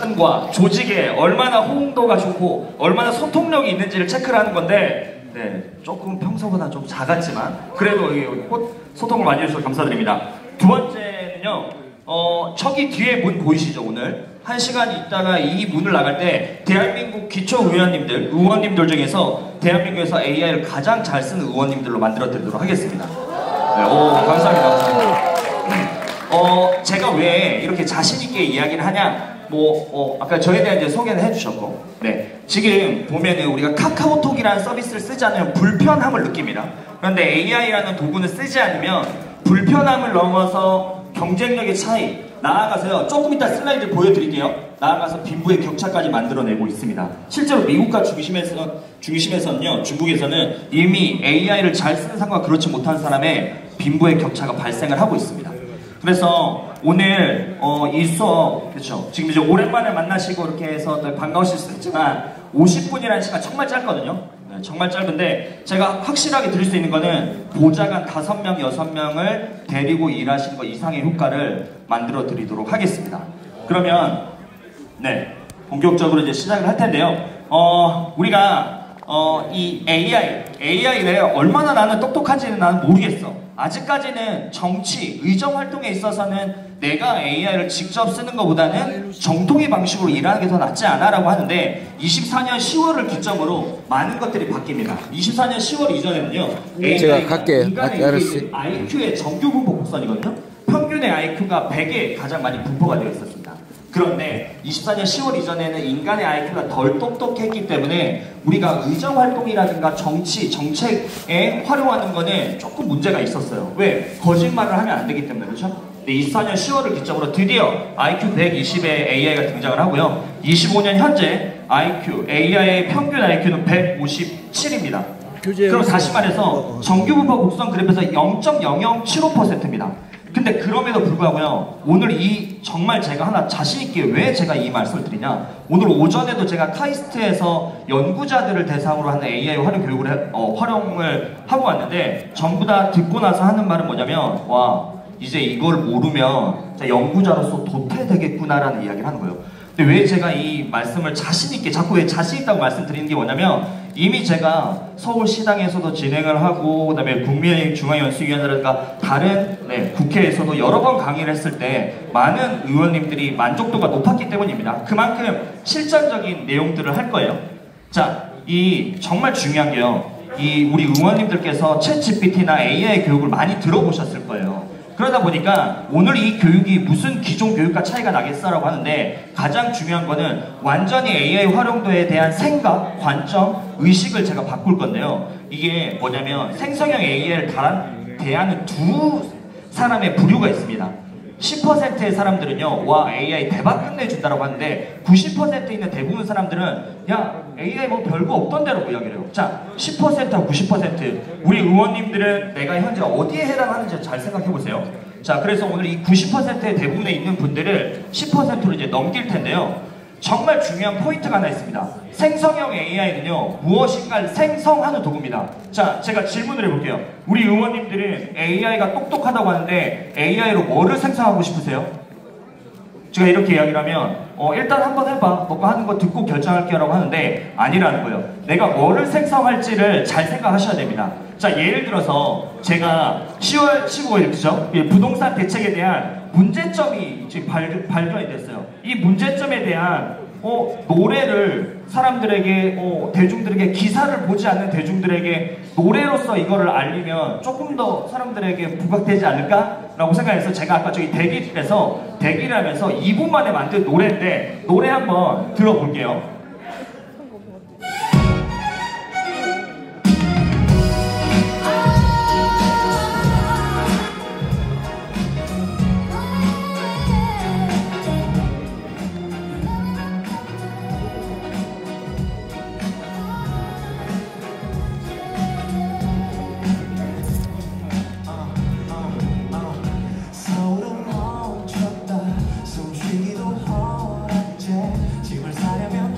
집단과 조직에 얼마나 호응도가 좋고 얼마나 소통력이 있는지를 체크를 하는 건데 네, 조금 평소보다 좀 작았지만 그래도 소통을 많이 해주셔서 감사드립니다. 두 번째는요, 저기 뒤에 문 보이시죠? 오늘 1시간 있다가 이 문을 나갈 때 대한민국 의원님들 중에서 대한민국에서 AI를 가장 잘 쓰는 의원님들로 만들어 드리도록 하겠습니다. 네, 감사합니다. 제가 왜 이렇게 자신있게 이야기를 하냐, 아까 저에 대한 이제 소개를 해주셨고, 네. 지금 보면은 우리가 카카오톡이라는 서비스를 쓰지 않으면 불편함을 느낍니다. 그런데 AI라는 도구는 쓰지 않으면 불편함을 넘어서 경쟁력의 차이, 나아가서요, 조금 이따 슬라이드 보여드릴게요. 나아가서 빈부의 격차까지 만들어내고 있습니다. 실제로 미국과 중심에서는요, 중국에서는 이미 AI를 잘 쓰는 사람과 그렇지 못한 사람의 빈부의 격차가 발생을 하고 있습니다. 그래서 오늘 이 수업, 그렇죠, 지금 이제 오랜만에 만나시고 이렇게 해서 반가우실 수 있지만 50분이라는 시간 정말 짧거든요. 네, 정말 짧은데 제가 확실하게 드릴 수 있는 거는 보좌관 5명, 6명을 데리고 일하시는 것 이상의 효과를 만들어 드리도록 하겠습니다. 그러면 네, 본격적으로 이제 시작을 할 텐데요. 우리가 이 AI를 얼마나 나는 똑똑한지는 나는 모르겠어. 아직까지는 정치, 의정 활동에 있어서는 내가 AI를 직접 쓰는 것보다는 정통의 방식으로 일하는 게 더 낫지 않아? 라고 하는데 24년 10월을 기점으로 많은 것들이 바뀝니다. 24년 10월 이전에는요, 제가 갈게요. 인간의 IQ의 정규 분포 곡선이거든요. 평균의 IQ가 100에 가장 많이 분포가 되어 있었습니다. 그런데 24년 10월 이전에는 인간의 IQ가 덜 똑똑했기 때문에 우리가 의정활동이라든가 정치, 정책에 활용하는 거는 조금 문제가 있었어요. 왜? 거짓말을 하면 안 되기 때문에, 그렇죠? 근데 24년 10월을 기점으로 드디어 IQ 120의 AI가 등장을 하고요. 25년 현재 AI의 평균 IQ는 157입니다. 그럼 다시 말해서 정규분포 곡선 그래프에서 0.0075%입니다. 근데 그럼에도 불구하고요, 오늘 정말 제가 하나 자신있게 왜 제가 이 말씀을 드리냐, 오늘 오전에도 제가 카이스트에서 연구자들을 대상으로 하는 AI 활용 교육을 활용을 하고 왔는데 전부 다 듣고 나서 하는 말은 뭐냐면, 와, 이제 이걸 모르면 연구자로서 도태되겠구나라는 이야기를 하는 거예요. 근데 왜 제가 이 말씀을 자신있게, 자꾸 왜 자신있다고 말씀드리는 게 뭐냐면, 이미 제가 서울시당에서도 진행을 하고, 그 다음에 국민의힘 중앙연수위원회라든가 다른 국회에서도 여러 번 강의를 했을 때 많은 의원님들이 만족도가 높았기 때문입니다. 그만큼 실전적인 내용들을 할 거예요. 자, 정말 중요한 게요, 우리 의원님들께서 챗GPT나 AI 교육을 많이 들어보셨을 거예요. 그러다 보니까 오늘 이 교육이 무슨 기존 교육과 차이가 나겠어라고 하는데, 가장 중요한 거는 완전히 AI 활용도에 대한 생각, 관점, 의식을 제가 바꿀 건데요. 이게 뭐냐면 생성형 AI를 대하는 두 사람의 부류가 있습니다. 10%의 사람들은요, 와, AI 대박 끝내준다라고 하는데 90% 있는 대부분 사람들은 야, AI 뭐 별거 없던데라고 이야기를 해요. 자, 10%하고 90%, 우리 의원님들은 내가 현재 어디에 해당하는지 잘 생각해보세요. 자, 그래서 오늘 이 90%의 대부분에 있는 분들을 10%로 이제 넘길 텐데요. 정말 중요한 포인트가 하나 있습니다. 생성형 AI는요, 무엇인가를 생성하는 도구입니다. 자, 제가 질문을 해볼게요. 우리 의원님들은 AI가 똑똑하다고 하는데 AI로 뭐를 생성하고 싶으세요? 제가 이렇게 이야기를 하면 일단 한번 해봐, 너가 하는 거 듣고 결정할게요 라고 하는데 아니라는 거예요. 내가 뭐를 생성할지를 잘 생각하셔야 됩니다. 자, 예를 들어서 제가 10월 15일, 그죠? 부동산 대책에 대한 문제점이 지금 발견이 됐어요. 이 문제점에 대한 노래를 사람들에게, 대중들에게, 기사를 보지 않는 대중들에게 노래로서 이거를 알리면 조금 더 사람들에게 부각되지 않을까라고 생각해서 제가 아까 저기 대기를 하면서 2분 만에 만든 노래인데, 노래 한번 들어볼게요. 짐을 싸려면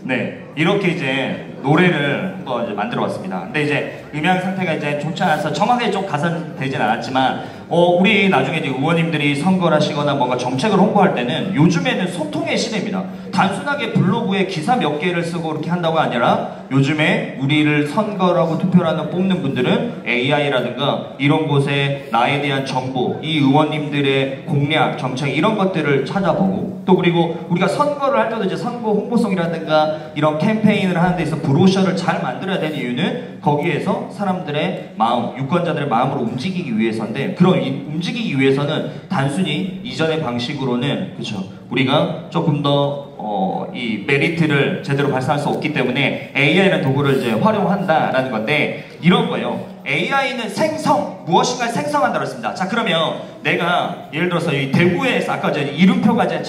네, 이렇게 이제 노래를 한번 이제 만들어 봤습니다. 근데 이제 음향 상태가 이제 좋지 않아서 정확하게 좀 가사는 되진 않았지만, 우리 나중에 이제 의원님들이 선거를 하시거나 뭔가 정책을 홍보할 때는 요즘에는 소통의 시대입니다. 단순하게 블로그에 기사 몇 개를 쓰고 그렇게 한다고 아니라 요즘에 우리를 선거라고 투표를 하는 뽑는 분들은 AI라든가 이런 곳에 나에 대한 정보, 이 의원님들의 공약, 정책 이런 것들을 찾아보고, 또 그리고 우리가 선거를 할 때도 이제 선거 홍보성이라든가 이런 캠페인을 하는 데 있어서 브로셔를 잘 만들어야 되는 이유는 거기에서 사람들의 마음, 유권자들의 마음으로 움직이기 위해서인데, 그런 움직이기 위해서는 단순히 이전의 방식으로는 그렇죠, 우리가 조금 더 이 메리트를 제대로 발산할 수 없기 때문에 AI라는 도구를 이제 활용한다라는 건데, 이런 거예요. AI는 생성, 무엇인가를 생성한다고 했습니다. 자, 그러면 내가 예를 들어서 이 대구에서 아까 이제 이름표가 이제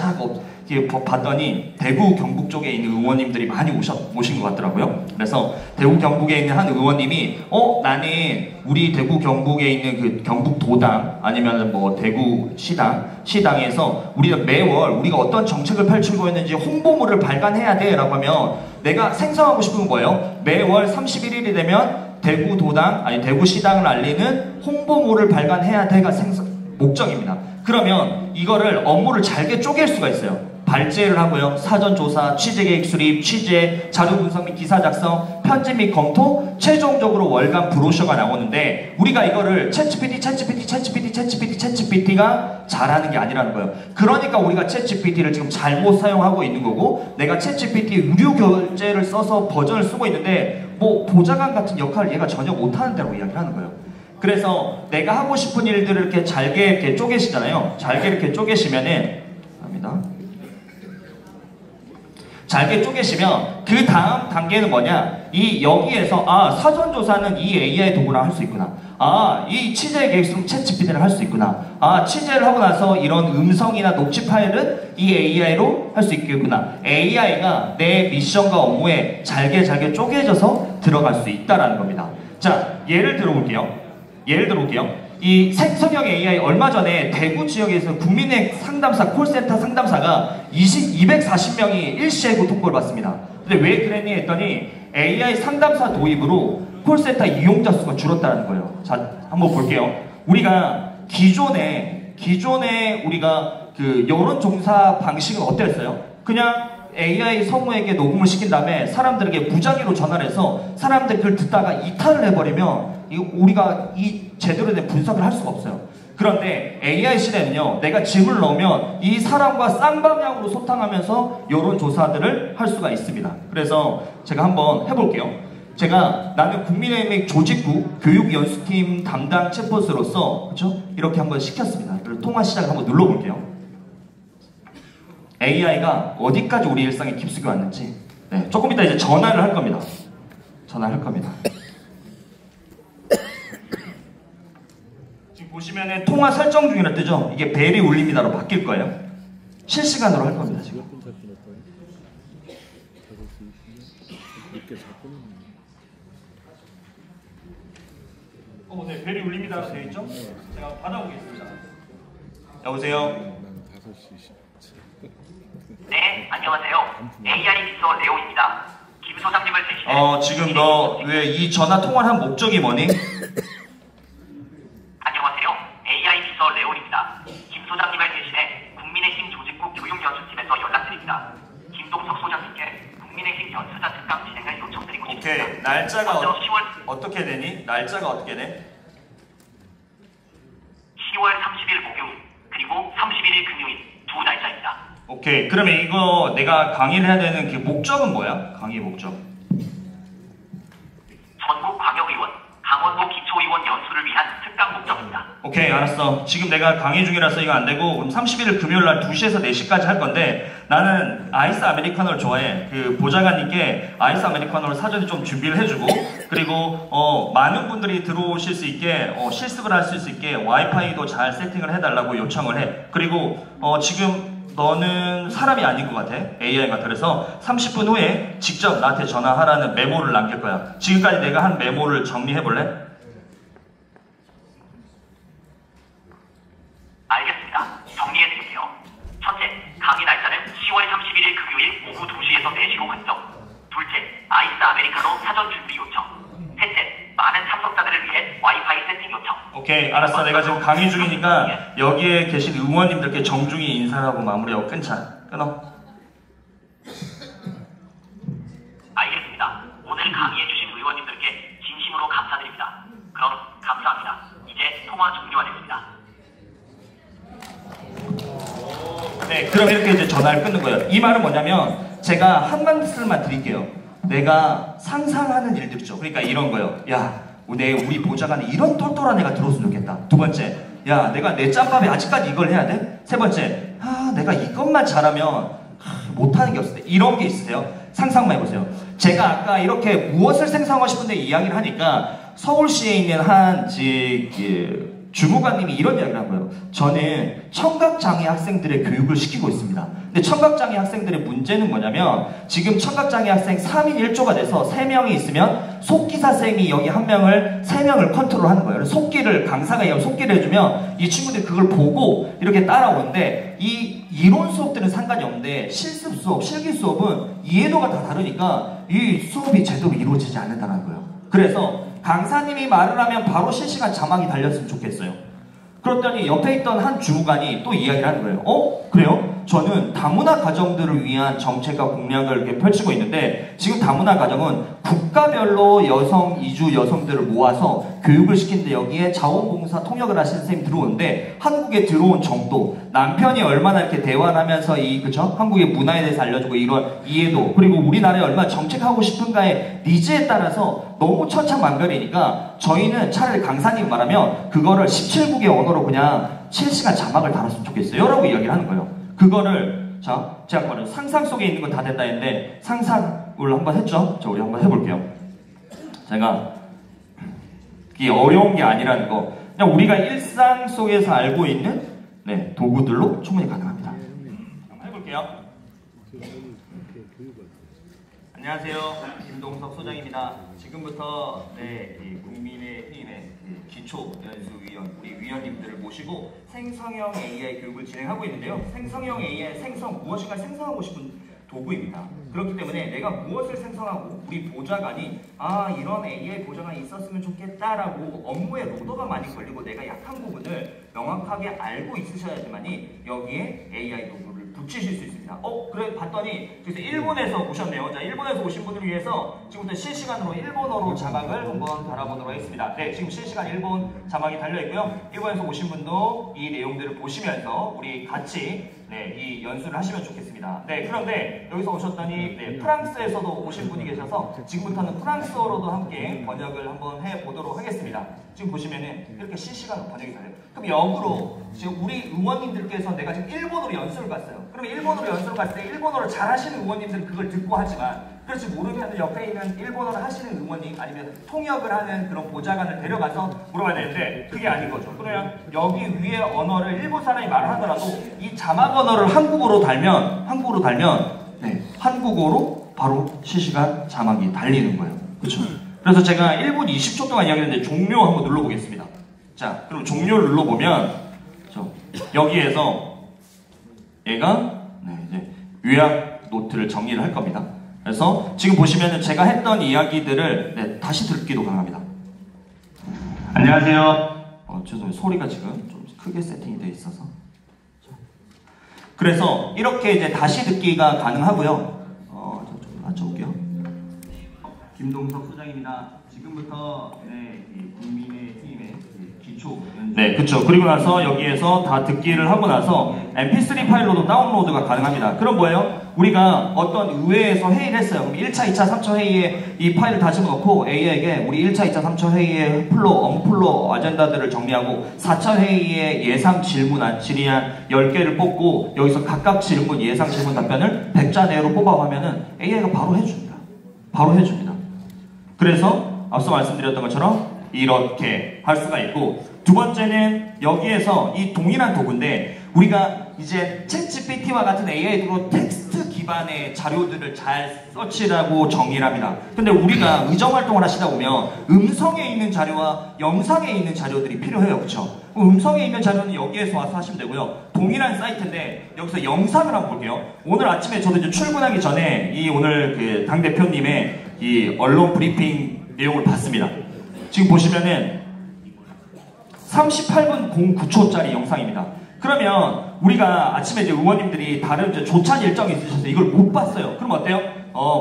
봤더니 대구 경북 쪽에 있는 의원님들이 많이 오신 것 같더라고요. 그래서 대구 경북에 있는 한 의원님이 나는 우리 대구 경북에 있는 그 경북도당 아니면 뭐 대구 시당에서 우리가 매월 우리가 어떤 정책을 펼치고 있는지 홍보물을 발간해야 돼 라고 하면, 내가 생성하고 싶은 건 뭐예요? 매월 31일이 되면 대구도당 아니 대구시당을 알리는 홍보물을 발간해야 돼가 목적입니다. 그러면 이거를 업무를 잘게 쪼갤 수가 있어요. 발제를 하고요, 사전조사, 취재계획 수립, 취재, 자료 분석 및 기사 작성, 편집 및 검토, 최종적으로 월간 브로셔가 나오는데, 우리가 이거를 챗GPT가 잘하는 게 아니라는 거예요. 그러니까 우리가 챗GPT를 지금 잘못 사용하고 있는 거고, 내가 챗GPT 유료 결제를 써서 버전을 쓰고 있는데 뭐 보좌관 같은 역할을 얘가 전혀 못하는 데라고 이야기를 하는 거예요. 그래서 내가 하고 싶은 일들을 이렇게 잘게 이렇게 쪼개시잖아요. 잘게 이렇게 쪼개시면은, 합니다. 잘게 쪼개시면 그 다음 단계는 뭐냐, 여기에서 사전조사는 이 AI 도구랑 할 수 있구나, 이 취재 계획서는 챗GPT를 할 수 있구나, 취재를 하고 나서 이런 음성이나 녹취 파일은 이 AI로 할 수 있겠구나. AI가 내 미션과 업무에 잘게 쪼개져서 들어갈 수 있다라는 겁니다. 자, 예를 들어볼게요. 이 생성형 AI, 얼마 전에 대구 지역에서 국민의 상담사, 콜센터 상담사가 240명이 일시해고 통보를 받습니다. 근데 왜 그랬니 했더니 AI 상담사 도입으로 콜센터 이용자 수가 줄었다는 거예요. 자, 한번 볼게요. 우리가 기존에 우리가 그 여론조사 방식은 어땠어요? 그냥 AI 성우에게 녹음을 시킨 다음에 사람들에게 무작위로 전화를 해서 사람들이 그걸 듣다가 이탈을 해버리면 우리가 제대로 된 분석을 할 수가 없어요. 그런데 AI 시대는요, 내가 짐을 넣으면 이 사람과 쌍방향으로 소통하면서 여론조사들을 할 수가 있습니다. 그래서 제가 한번 해볼게요. 나는 국민의힘 조직구 교육연수팀 담당 챗봇으로서 그렇죠? 이렇게 한번 시켰습니다. 그리고 통화 시작을 한번 눌러볼게요. AI가 어디까지 우리 일상에 깊숙이 왔는지. 네, 조금 이따 이제 전화를 할 겁니다. 지금 보시면은 통화 설정 중이라 뜨죠? 이게 벨이 울립니다로 바뀔 거예요. 실시간으로 할 겁니다, 지금. 네, 벨이 울립니다로 되어 있죠? 제가 받아보겠습니다. 여보세요? 네, 안녕하세요. AI 비서 레오입니다. 김 소장님을 대신해. 지금 너 왜 이 전화 통화를 한 목적이 뭐니? 안녕하세요. AI 비서 레오입니다. 김 소장님을 대신해 국민의힘 조직구 교육연수팀에서 연락드립니다. 김동석 소장님께 국민의힘 연수자 특강 진행을 요청드리고 싶습니다. 오케이, 날짜가 10월... 어떻게 되니? 날짜가 어떻게 돼? 10월 30일 목요일 그리고 31일 금요일 두 날짜입니다. 오케이, 그러면 이거 내가 강의를 해야 되는 그 목적은 뭐야? 강의 목적. 오케이, 알았어. 지금 내가 강의 중이라서 이거 안 되고, 그럼 31일 금요일 날 2시에서 4시까지 할 건데, 나는 아이스 아메리카노를 좋아해. 그 보좌관님께 아이스 아메리카노를 사전에 좀 준비를 해주고, 그리고 많은 분들이 들어오실 수 있게, 실습을 할 수 있게 와이파이도 잘 세팅을 해달라고 요청을 해. 그리고 지금 너는 사람이 아닌 것 같아. AI 같아. 그래서 30분 후에 직접 나한테 전화하라는 메모를 남길 거야. 지금까지 내가 한 메모를 정리해 볼래? 알겠습니다. 정리해드릴게요. 첫째, 강의 날짜는 10월 31일 금요일 오후 2시에서 4시로 확정. 둘째, 아이스 아메리카노 사전 준비 요청. 셋째, 많은 참석자들을 위해 와이파이 세팅 요청. 오케이, 알았어. 내가 지금 강의 중이니까 여기에 계신 의원님들께 정중히 인사를 하고 마무리하고 끊어. 알겠습니다. 오늘 강의해주신 의원님들께 진심으로 감사드립니다. 그럼 감사합니다. 이제 통화 종료하겠습니다. 네, 그럼 이렇게 이제 전화를 끊는 거예요. 이 말은 뭐냐면 제가 한 말씀만 드릴게요. 내가 상상하는 일들이죠. 그러니까 이런 거예요. 야, 우리 보좌관에 이런 똘똘한 애가 들어왔으면 좋겠다. 두 번째, 야, 내가 내 짬밥에 아직까지 이걸 해야 돼? 세 번째, 내가 이것만 잘하면 못하는 게 없을 때. 이런 게 있으세요? 상상만 해보세요. 제가 아까 이렇게 무엇을 생성하고 싶은데 이야기를 하니까 서울시에 있는 한 주무관님이 이런 이야기를 한 거예요. 저는 청각장애 학생들의 교육을 시키고 있습니다. 근데 청각장애 학생들의 문제는 뭐냐면 지금 청각장애 학생 3인 1조가 돼서 3명이 있으면 속기사생이 여기 한 명을 3명을 컨트롤하는 거예요. 속기를 강사가 속기를 해주면 이 친구들이 그걸 보고 이렇게 따라오는데 이 이론 수업들은 상관이 없는데 실습 수업, 실기 수업은 이해도가 다 다르니까 이 수업이 제대로 이루어지지 않는다는 거예요. 그래서 강사님이 말을 하면 바로 실시간 자막이 달렸으면 좋겠어요. 그랬더니 옆에 있던 한 주무관이 또 이야기를 하는 거예요. 그래요? 저는 다문화 가정들을 위한 정책과 공약을 이렇게 펼치고 있는데 지금 다문화 가정은 국가별로 이주 여성들을 모아서 교육을 시키는데 여기에 자원봉사 통역을 하시는 선생님이 들어오는데 한국에 들어온 정도, 남편이 얼마나 이렇게 대화를 하면서 한국의 문화에 대해서 알려주고 이런 이해도, 그리고 우리나라에 얼마나 정책하고 싶은가의 니즈에 따라서 너무 천차만별이니까 저희는 차라리 강사님 말하면 그거를 17국의 언어로 그냥 실시간 자막을 달았으면 좋겠어요 라고 이야기를 하는 거예요. 그거를 제가 말해요. 상상 속에 있는 건 다 됐다 했는데 상상을 한번 했죠? 우리 한번 해볼게요. 제가 이게 어려운 게 아니라는 거, 그냥 우리가 일상 속에서 알고 있는 도구들로 충분히 가능합니다. 한번 해볼게요. 안녕하세요. 김동석 소장입니다. 지금부터 국민의힘의 기초연수위원, 우리 위원님들을 모시고 생성형 AI 교육을 진행하고 있는데요. 생성형 AI, 무엇인가 생성하고 싶은 도구입니다. 그렇기 때문에 내가 무엇을 생성하고 우리 보좌관이 이런 AI 보좌관이 있었으면 좋겠다라고 업무에 로더가 많이 걸리고 내가 약한 부분을 명확하게 알고 있으셔야지만이 여기에 AI 도구를 붙이실 수 있습니다. 그래 봤더니 그래서 일본에서 오셨네요. 자, 일본에서 오신 분들을 위해서 지금부터 실시간으로 일본어로 자막을 한번 달아보도록 하겠습니다. 네, 지금 실시간 일본 자막이 달려있고요. 일본에서 오신 분도 이 내용들을 보시면서 우리 같이 이 연수를 하시면 좋겠습니다. 네, 그런데 여기서 오셨더니 프랑스에서도 오신 분이 계셔서 지금부터는 프랑스어로도 함께 번역을 한번 해보도록 하겠습니다. 지금 보시면은 이렇게 실시간으로 번역이 달려요. 그럼 역으로 지금 우리 의원님들께서 내가 지금 일본어로 연수를 갔어요. 그러면 일본어로 연수를 갔을 때 일본어를 잘 하시는 의원님들은 그걸 듣고 하지만 그렇지 모르면 옆에 있는 일본어를 하시는 의원님 아니면 통역을 하는 그런 보좌관을 데려가서 물어봐야 되는데 그게 아닌 거죠. 그러면 여기 위에 언어를 일본 사람이 말을 하더라도 이 자막 언어를 한국어로 달면 한국어로 바로 실시간 자막이 달리는 거예요. 그렇죠? 그래서 제가 1분 20초 동안 이야기했는데 종료 한번 눌러보겠습니다. 자, 그럼 종료를 눌러보면 여기에서 얘가 이제 요약 노트를 정리를 할 겁니다. 그래서 지금 보시면 제가 했던 이야기들을 다시 듣기도 가능합니다. 안녕하세요. 죄송해요. 소리가 지금 좀 크게 세팅이 되어 있어서. 그래서 이렇게 이제 다시 듣기가 가능하고요. 좀 맞춰볼게요. 김동석 소장입니다. 지금부터 국민의힘의 네, 그쵸. 그리고 나서 여기에서 다 듣기를 하고 나서 mp3 파일로도 다운로드가 가능합니다. 그럼 뭐예요? 우리가 어떤 의회에서 회의를 했어요. 그럼 1차, 2차, 3차 회의에 이 파일을 다 집어넣고 A에게 우리 1차, 2차, 3차 회의의 업무 아젠다들을 정리하고 4차 회의의 예상 질의안 10개를 뽑고 여기서 각각 질문, 예상 질문 답변을 100자 내로 뽑아 하면은 AI가 바로 해줍니다. 바로 해줍니다. 그래서 앞서 말씀드렸던 것처럼 이렇게 할 수가 있고, 두 번째는 여기에서 이 동일한 도구인데 우리가 이제 챗GPT와 같은 AI로 텍스트 기반의 자료들을 잘 서치하고 정리를 합니다. 근데 우리가 의정 활동을 하시다 보면 음성에 있는 자료와 영상에 있는 자료들이 필요해요. 그렇죠? 음성에 있는 자료는 여기에서 와서 하시면 되고요. 동일한 사이트인데 여기서 영상을 한번 볼게요. 오늘 아침에 저도 이제 출근하기 전에 이 오늘 그 당대표님의 이 언론 브리핑 내용을 봤습니다. 지금 보시면은 38분 09초짜리 영상입니다. 그러면 우리가 아침에 이제 의원님들이 다른 이제 조찬 일정이 있으셔서 이걸 못 봤어요. 그럼 어때요?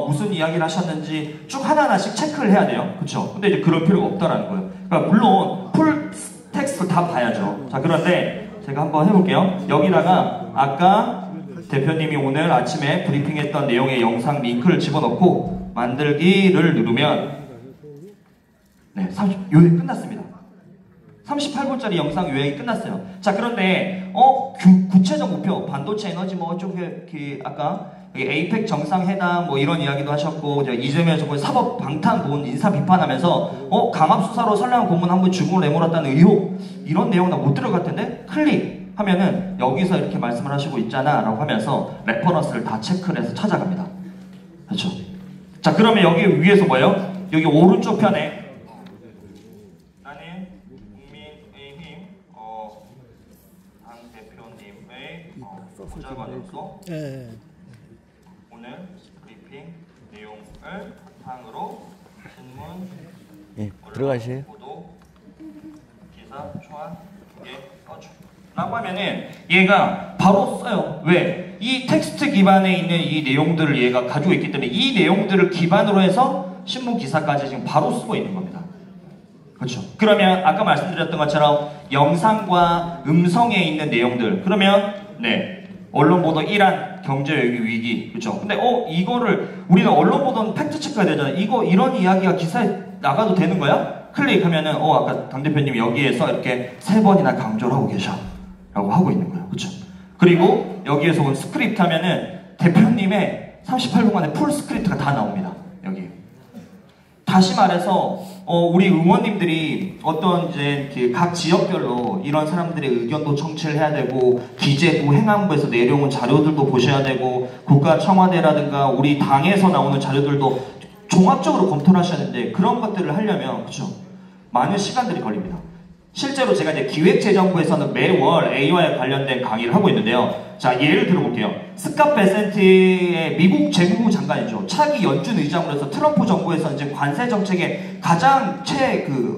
무슨 이야기를 하셨는지 쭉 하나하나씩 체크를 해야 돼요. 그쵸? 근데 이제 그럴 필요가 없다라는 거예요. 그러니까 물론 풀 텍스트 다 봐야죠. 자, 그런데 제가 한번 해볼게요. 여기다가 아까 대표님이 오늘 아침에 브리핑했던 내용의 영상 링크를 집어넣고 만들기를 누르면 네, 요약이 끝났습니다. 38분짜리 영상 요약이 끝났어요. 자, 그런데 구체적 목표, 반도체 에너지 뭐 쪽에 아까 에이펙 정상회담 뭐 이런 이야기도 하셨고, 이재명 정부 사법 방탄본 인사 비판하면서 강압 수사로 선량한 고문 한번 죽음을 내몰았다는 의혹, 이런 내용 나 못 들어갈 텐데 클릭하면은 여기서 이렇게 말씀을 하시고 있잖아 라고 하면서 레퍼런스를 다 체크를 해서 찾아갑니다. 그렇죠? 자, 그러면 여기 위에서 뭐예요? 여기 오른쪽 편에 보좌관으로서 오늘 브리핑 내용을 바탕으로 신문 들어가세요. 보도 기사 초안 2개 써줘 라고 하면은 얘가 바로 써요. 왜? 이 텍스트 기반에 있는 이 내용들을 얘가 가지고 있기 때문에 이 내용들을 기반으로 해서 신문 기사까지 지금 바로 쓰고 있는 겁니다. 그렇죠? 그러면 아까 말씀드렸던 것처럼 영상과 음성에 있는 내용들, 그러면 네, 언론 보도 1안 경제 위기, 그렇죠? 근데 이거를 우리는 언론 보도는 팩트 체크가 되잖아요. 이런 이야기가 기사에 나가도 되는 거야? 클릭하면은 아까 당 대표님이 여기에서 이렇게 3번이나 강조를 하고 계셔라고 하고 있는 거예요. 그렇죠? 그리고 여기에서 온 스크립트 하면은 대표님의 38분 만에 풀 스크립트가 다 나옵니다. 여기. 다시 말해서 우리 의원님들이 어떤 이제 각 지역별로 이런 사람들의 의견도 청취를 해야 되고, 기재부, 행안부에서 내려온 자료들도 보셔야 되고, 국가 청와대라든가 우리 당에서 나오는 자료들도 종합적으로 검토를 하셔야 되는데, 그런 것들을 하려면 그렇죠? 많은 시간들이 걸립니다. 실제로 제가 이제 기획재정부에서는 매월 AI와 관련된 강의를 하고 있는데요. 자, 예를 들어볼게요. 스캇 베센트의 미국 재무부 장관이죠. 차기 연준 의장으로서 트럼프 정부에서 이제 관세 정책의 가장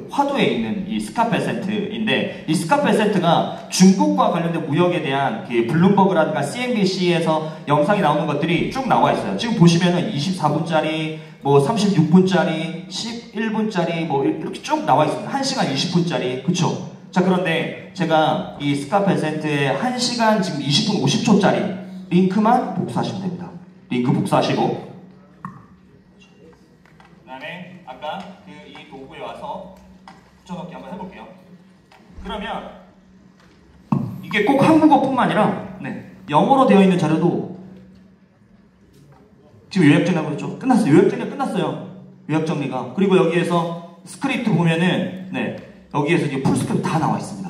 화두에 있는 이 스캇 베센트인데, 이 스캇 베센트가 중국과 관련된 무역에 대한 블룸버그라든가 CNBC에서 영상이 나오는 것들이 쭉 나와 있어요. 지금 보시면은 24분짜리, 뭐 36분짜리, 11분짜리 뭐 이렇게 쭉 나와 있습니다. 1시간 20분짜리, 그쵸? 자, 그런데 제가 이 스캇 베센트의 1시간 지금 20분 50초짜리 링크만 복사하시면 됩니다. 링크 복사하시고, 그 다음에 아까 이 도구에 와서 붙여넣기 한번 해볼게요. 그러면 이게 꼭 한국어뿐만 아니라 영어로 되어 있는 자료도 지금 요약 정리하고 있죠? 끝났어요. 요약 정리가 끝났어요. 요약 정리가. 그리고 여기에서 스크립트 보면은 여기에서 이제 풀 스크립트 다 나와 있습니다.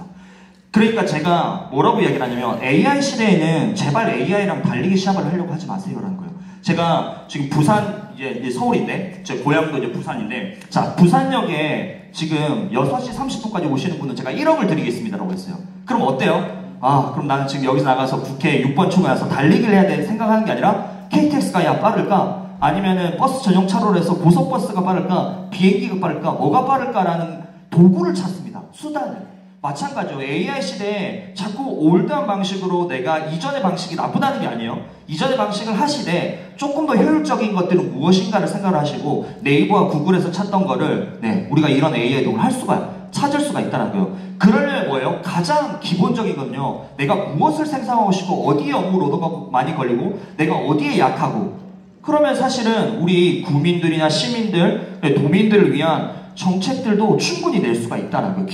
그러니까 제가 뭐라고 이야기를 하냐면, AI 시대에는 제발 AI랑 달리기 시합을 하려고 하지 마세요라는 거예요. 제가 지금 부산, 이제 서울인데, 제 고향도 이제 부산인데, 자, 부산역에 지금 6시 30분까지 오시는 분은 제가 1억을 드리겠습니다라고 했어요. 그럼 어때요? 그럼 나는 지금 여기서 나가서 국회 6번 출구에 가서 달리기를 해야 돼 생각하는 게 아니라, KTX가 빠를까? 아니면은 버스 전용 차로로 해서 고속버스가 빠를까? 비행기가 빠를까? 뭐가 빠를까라는 도구를 찾습니다. 수단을. 마찬가지로 AI 시대에 자꾸 올드한 방식으로 내가 이전의 방식이 나쁘다는 게 아니에요. 이전의 방식을 하시되 조금 더 효율적인 것들은 무엇인가를 생각을 하시고, 네이버와 구글에서 찾던 거를 우리가 이런 AI 도구를 할 수가 찾을 수가 있다는 그러려면 뭐예요? 가장 기본적인 건요. 내가 무엇을 생성하고 싶고 어디에 업무 로드가 많이 걸리고 내가 어디에 약하고 그러면 사실은 우리 국민들이나 시민들, 도민들을 위한 정책들도 충분히 낼 수가 있다는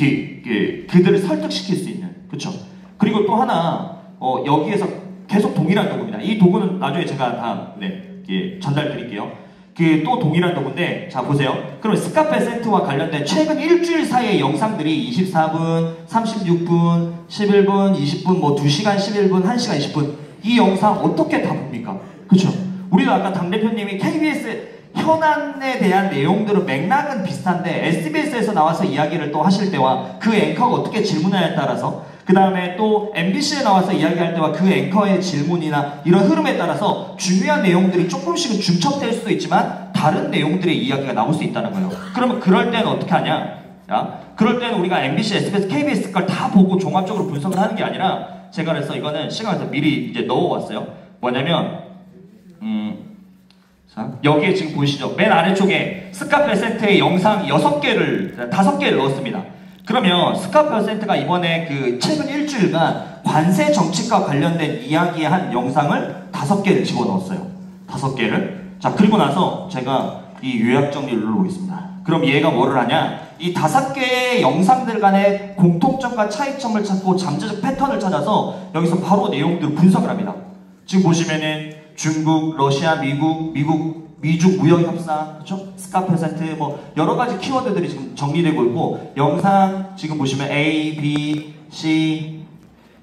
그들을 설득시킬 수 있는 그렇죠? 그리고 또 하나 여기에서 계속 동일한 도구입니다. 이 도구는 나중에 제가 다 전달 드릴게요. 또 동일한 도구인데 자 보세요. 그럼 스카페센트와 관련된 최근 일주일 사이의 영상들이 24분, 36분, 11분, 20분, 뭐 2시간 11분, 1시간 20분 이 영상 어떻게 다 봅니까? 그렇죠? 우리가 아까 당대표님이 KBS 현안에 대한 내용들은 맥락은 비슷한데 SBS에서 나와서 이야기를 또 하실 때와 그 앵커가 어떻게 질문하냐에 따라서 그 다음에 또 MBC에 나와서 이야기할 때와 그 앵커의 질문이나 이런 흐름에 따라서 중요한 내용들이 조금씩은 중첩될 수도 있지만 다른 내용들의 이야기가 나올 수 있다는 거예요. 그러면 그럴 때는 어떻게 하냐? 그럴 때는 우리가 MBC, SBS, KBS 걸 다 보고 종합적으로 분석을 하는 게 아니라 제가 그래서 이거는 시간에서 미리 이제 넣어왔어요. 뭐냐면 자, 여기에 지금 보이시죠? 맨 아래쪽에 스카페센트의 영상 5개를 넣었습니다. 그러면 스카페센트가 이번에 그 최근 일주일간 관세 정책과 관련된 이야기한 영상을 5개를 집어넣었어요. 5개를. 자, 그리고 나서 제가 이 요약 정리를 눌러보겠습니다. 그럼 얘가 뭐를 하냐? 이 5개의 영상들 간의 공통점과 차이점을 찾고 잠재적 패턴을 찾아서 여기서 바로 내용들을 분석을 합니다. 지금 보시면은 중국, 러시아, 미중 무역협상, 그렇죠? 스카페센트, 뭐 여러 가지 키워드들이 지금 정리되고 있고 영상 지금 보시면 A, B, C,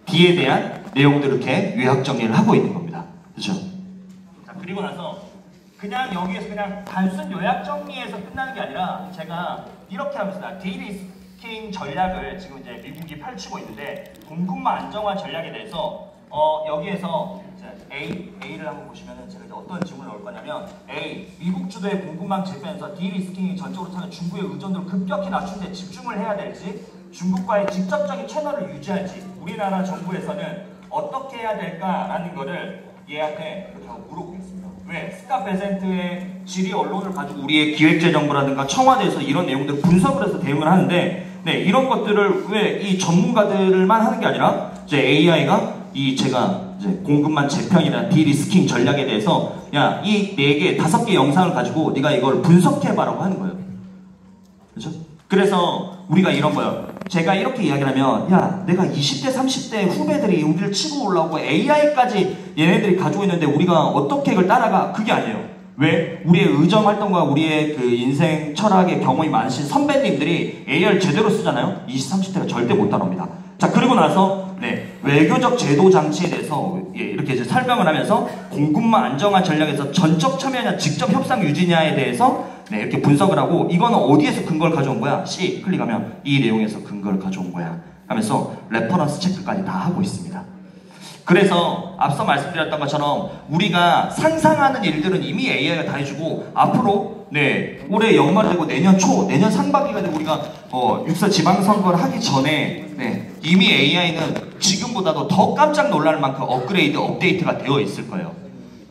D에 대한 내용들을 이렇게 요약 정리를 하고 있는 겁니다. 그렇죠? 자, 그리고 나서 그냥 여기에서 그냥 단순 요약 정리에서 끝나는 게 아니라 제가 이렇게 합니다. 디리스킹 전략을 지금 이제 미국이 펼치고 있는데 공급망 안정화 전략에 대해서 여기에서 A를 한번 보시면은 제가 이제 어떤 질문을 넣을 거냐면 A. 미국 주도의 공급망 재편에서 디리스킹이 전적으로 타는 중국의 의존도를 급격히 낮춘 데 집중을 해야 될지 중국과의 직접적인 채널을 유지할지 우리나라 정부에서는 어떻게 해야 될까라는 거를 얘한테 이렇게 하고 물어보겠습니다. 왜? 스카페센트의 질의 언론을 가지고 우리의 기획재정부라든가 청와대에서 이런 내용들을 분석을 해서 대응을 하는데 이런 것들을 왜 이 전문가들만 하는 게 아니라 이제 AI가 제가 이제 공급망 재편이나 디리스킹 전략에 대해서 야, 이 4개, 5개 영상을 가지고 네가 이걸 분석해봐라고 하는 거예요. 그렇죠? 그래서 우리가 이런 거예요. 제가 이렇게 이야기를 하면 야, 내가 20대, 30대 후배들이 우리를 치고 올라오고 AI까지 얘네들이 가지고 있는데 우리가 어떻게 이걸 따라가? 그게 아니에요. 왜? 우리의 의정 활동과 우리의 그 인생 철학의 경험이 많으신 선배님들이 AI를 제대로 쓰잖아요? 20, 30대가 절대 못 따라옵니다. 자, 그리고 나서 외교적 제도 장치에 대해서 이렇게 이제 설명을 하면서 공급망 안정화 전략에서 전적 참여냐 직접 협상 유지냐에 대해서 이렇게 분석을 하고 이거는 어디에서 근거를 가져온 거야? C 클릭하면 이 내용에서 근거를 가져온 거야 하면서 레퍼런스 체크까지 다 하고 있습니다. 그래서 앞서 말씀드렸던 것처럼 우리가 상상하는 일들은 이미 AI가 다 해주고 앞으로 올해 연말 되고 내년 초, 내년 상반기가 되고 우리가 육사 지방선거를 하기 전에 이미 AI는 지금보다도 더 깜짝 놀랄 만큼 업그레이드, 업데이트가 되어 있을 거예요.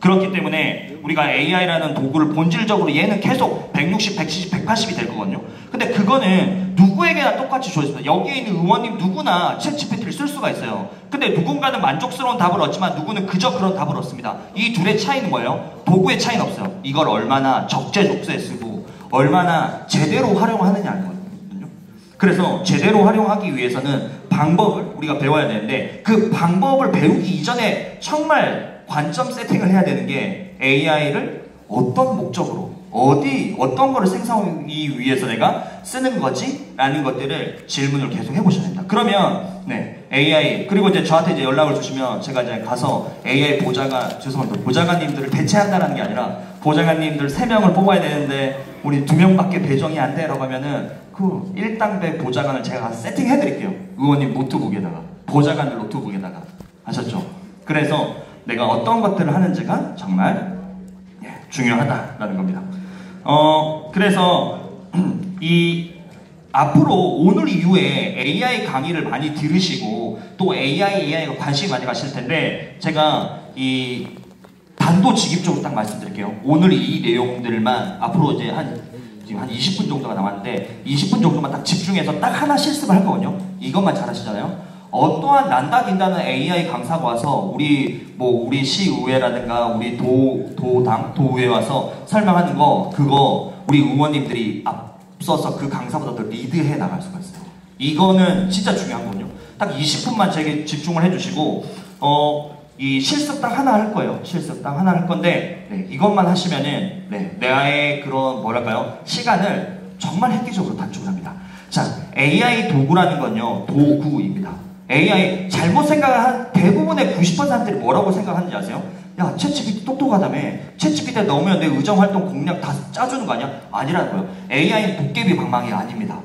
그렇기 때문에 우리가 AI라는 도구를 본질적으로 얘는 계속 160, 170, 180이 될 거거든요. 근데 그거는 누구에게나 똑같이 주어집니다. 여기에 있는 의원님 누구나 챗GPT를 쓸 수가 있어요. 근데 누군가는 만족스러운 답을 얻지만 누구는 그저 그런 답을 얻습니다. 이 둘의 차이는 뭐예요? 도구의 차이는 없어요. 이걸 얼마나 적재적소에 쓰고 얼마나 제대로 활용하느냐는 거거든요. 그래서 제대로 활용하기 위해서는 방법을 우리가 배워야 되는데 그 방법을 배우기 이전에 정말 관점 세팅을 해야 되는 게 AI를 어떤 목적으로 어떤 거를 생성하기 위해서 내가 쓰는 거지? 라는 것들을 질문을 계속 해보셔야 됩니다. 그러면 AI 그리고 이제 저한테 이제 연락을 주시면 제가 이제 가서 AI 죄송합니다. 보좌관님들을 대체한다는 게 아니라 보좌관님들 3명을 뽑아야 되는데 우리 2명밖에 배정이 안 되라고 하면은 그 1당배 보좌관을 제가 가서 세팅해 드릴게요. 의원님 노트북에다가 보좌관들 노트북에다가 아셨죠? 그래서 내가 어떤 것들을 하는지가 정말 중요하다라는 겁니다. 그래서 앞으로 오늘 이후에 AI 강의를 많이 들으시고 또 AI가 관심이 많이 가실 텐데 제가 단도직입적으로 딱 말씀드릴게요. 오늘 이 내용들만 앞으로 이제 한 지금 한 20분 정도가 남았는데 20분 정도만 딱 집중해서 딱 하나 실습을 할 거거든요. 이것만 잘하시잖아요. 어떠한 난다 긴다는 AI 강사가 와서 우리 시의회라든가 우리 도의회 와서 설명하는 거 그거 우리 의원님들이 앞서서 그 강사보다 더 리드해 나갈 수가 있어요. 이거는 진짜 중요한 거거든요. 딱 20분만 제게 집중을 해주시고 이 실습 딱 하나 할 거예요. 실습 딱 하나 할 건데 네, 이것만 하시면은 네, 나의 그런 뭐랄까요 시간을 정말 획기적으로 단축을 합니다. 자, AI 도구라는 건요 도구입니다. AI 잘못 생각한 대부분의 90% 사람들이 뭐라고 생각하는지 아세요? 야, 챗GPT 똑똑하다며. 챗GPT에 넣으면 내 의정활동 공략 다 짜주는 거 아니야? 아니라는 거예요. AI는 도깨비 방망이가 아닙니다.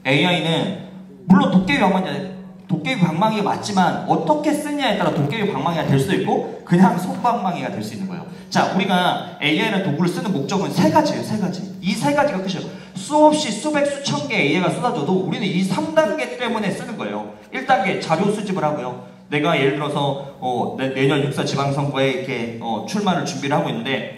AI는 물론 도깨비 방망이가 맞지만 어떻게 쓰냐에 따라 도깨비 방망이가 될 수도 있고 그냥 손방망이가 될 수 있는 거예요. 자, 우리가 AI라는 도구를 쓰는 목적은 세 가지예요. 세 가지. 이 세 가지가 끝이에요. 수없이 수백 수천 개의 AI가 쏟아져도 우리는 이 3단계 때문에 쓰는 거예요. 1단계 자료 수집을 하고요. 내가 예를 들어서 내년 6.4 지방선거에 이렇게 출마를 준비를 하고 있는데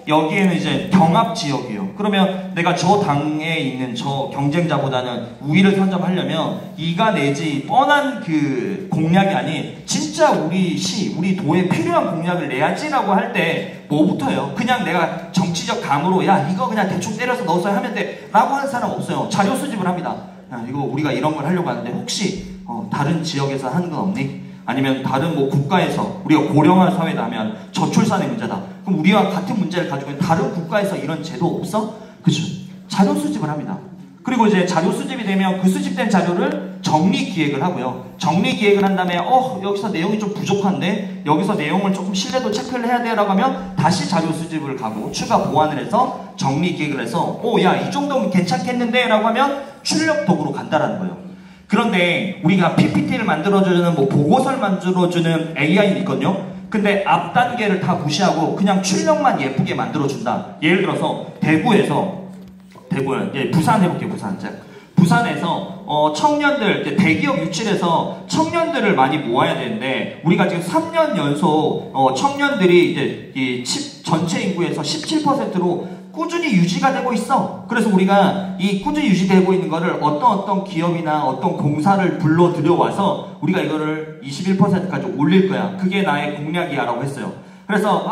여기에는 이제 경합 지역이에요. 그러면 내가 저 당에 있는 저 경쟁자보다는 우위를 선점하려면 이가 내지 뻔한 그 공약이 아닌 진짜 우리 도에 필요한 공약을 내야지라고 할 때 뭐부터요? 그냥 내가 정치적 감으로 야 이거 그냥 대충 때려서 넣어서 하면 돼 라고 하는 사람 없어요. 자료 수집을 합니다. 야 이거 우리가 이런 걸 하려고 하는데 혹시 다른 지역에서 하는 건 없니? 아니면 다른 뭐 국가에서 우리가 고령화 사회다 하면 저출산의 문제다. 그럼 우리와 같은 문제를 가지고 있는 다른 국가에서 이런 제도 없어? 그죠? 자료 수집을 합니다. 그리고 이제 자료 수집이 되면 그 수집된 자료를 정리 기획을 하고요. 정리 기획을 한 다음에 여기서 내용이 좀 부족한데 여기서 내용을 조금 신뢰도 체크를 해야 돼라고 하면 다시 자료 수집을 가고 추가 보완을 해서 정리 기획을 해서 야 이 정도면 괜찮겠는데 라고 하면 출력 도구로 간다라는 거예요. 그런데 우리가 PPT를 만들어주는 보고서를 만들어주는 AI는 있거든요. 근데 앞 단계를 다 무시하고 그냥 출력만 예쁘게 만들어준다. 예를 들어서 부산 해볼게요. 부산에서 청년들 대기업 유치해서 청년들을 많이 모아야 되는데 우리가 지금 3년 연속 청년들이 이제 이 전체 인구에서 17%로 꾸준히 유지가 되고 있어. 그래서 우리가 이 꾸준히 유지되고 있는 거를 어떤 기업이나 어떤 공사를 불러 들여와서 우리가 이거를 21%까지 올릴 거야. 그게 나의 공약이야 라고 했어요. 그래서